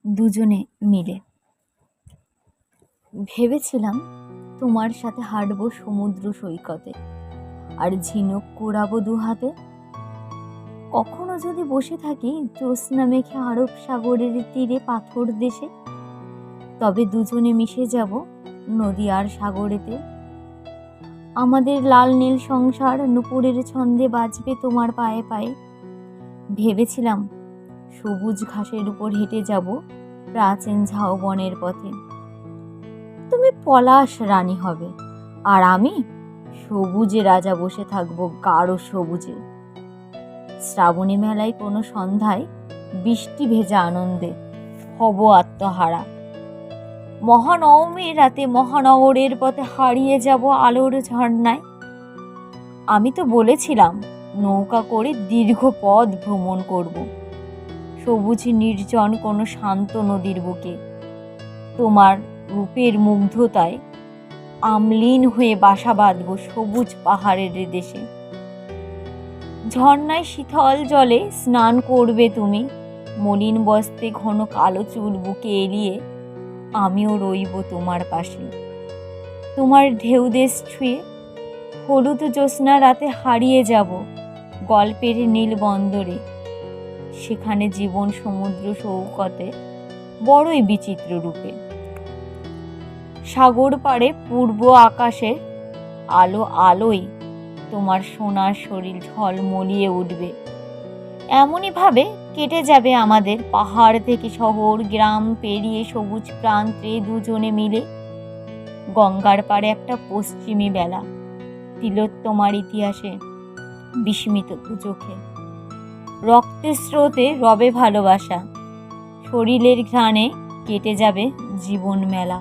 দুজনে মিলে। ভেবেছিলাম তোমার সাথে হাঁটবো সমুদ্র সৈকতে, আর ঝিনুক কুড়াবো দুহাতে। কখনো যদি বসে থাকি জ্যোৎস্না মেঘে আরব সাগরের তীরে পাথর দেশে, তবে দুজনে মিশে যাব নদী আর সাগরেতে। আমাদের লাল নীল সংসার নুপুরের ছন্দে বাজবে তোমার পায়ে পায়ে। ভেবেছিলাম সবুজ ঘাসের উপর হেঁটে যাব প্রাচীন ঝাউবনের পথে। তুমি পলাশ রানী হবে, আর আমি সবুজে রাজা বসে থাকবো গাঢ় সবুজে। শ্রাবণী মেলায় কোনো সন্ধ্যায় বৃষ্টি ভেজা আনন্দে হব আত্মহারা। মহানবমীর রাতে মহানগরের পথে হারিয়ে যাব আলোর ঝর্ণায়। আমি তো বলেছিলাম নৌকা করে দীর্ঘ পথ ভ্রমণ করব, সবুজ নির্জন কোনো শান্ত নদীর বুকে। তোমার রূপের মুগ্ধতায় আমলিন হয়ে বাসা বাঁধব সবুজ পাহাড়ের দেশে। ঝর্ণায় শীতল জলে স্নান করবে তুমি, মলিন বস্তে ঘন কালো চুল বুকে এলিয়ে আমিও রইব তোমার পাশে। তোমার ঢেউ দেশ ছুঁয়ে হলুদ জ্যোৎস্না রাতে হারিয়ে যাব গল্পের নীল বন্দরে। সেখানে জীবন সমুদ্র সৈকতে বড়ই বিচিত্র রূপে। সাগর পাড়ে পূর্ব আকাশে আলো আলোয় তোমার সোনার শরীর ঝলমলিয়ে উঠবে। এমনই ভাবে কেটে যাবে আমাদের পাহাড় থেকে শহর, গ্রাম পেরিয়ে সবুজ প্রান্তে দুজনে মিলে। গঙ্গার পাড়ে একটা পশ্চিমী বেলা, তিলোত্তমার ইতিহাসে বিস্মিত দু চোখে। রক্তের স্রোতে রবে ভালোবাসা, শরীরের ঘ্রাণে কেটে যাবে জীবন মেলা।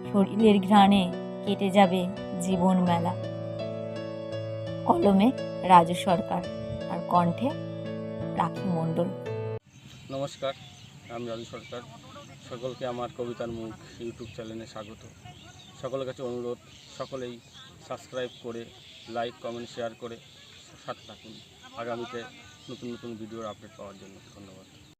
শরীরের ঘ্রাণে কেটে যাবে জীবন মেলা। কলমে রাজু সরকার, আর কণ্ঠে রাখি মণ্ডল। নমস্কার, আমি রাজু সরকার। সকলকে আমার কবিতার মুখ ইউটিউব চ্যানেলে স্বাগত। সকলের কাছে অনুরোধ, সকলেই সাবস্ক্রাইব করে লাইক কমেন্ট শেয়ার করে সাথে থাকুন আগামীতে নতুন নতুন ভিডিওর আপডেট পাওয়ার জন্য। ধন্যবাদ।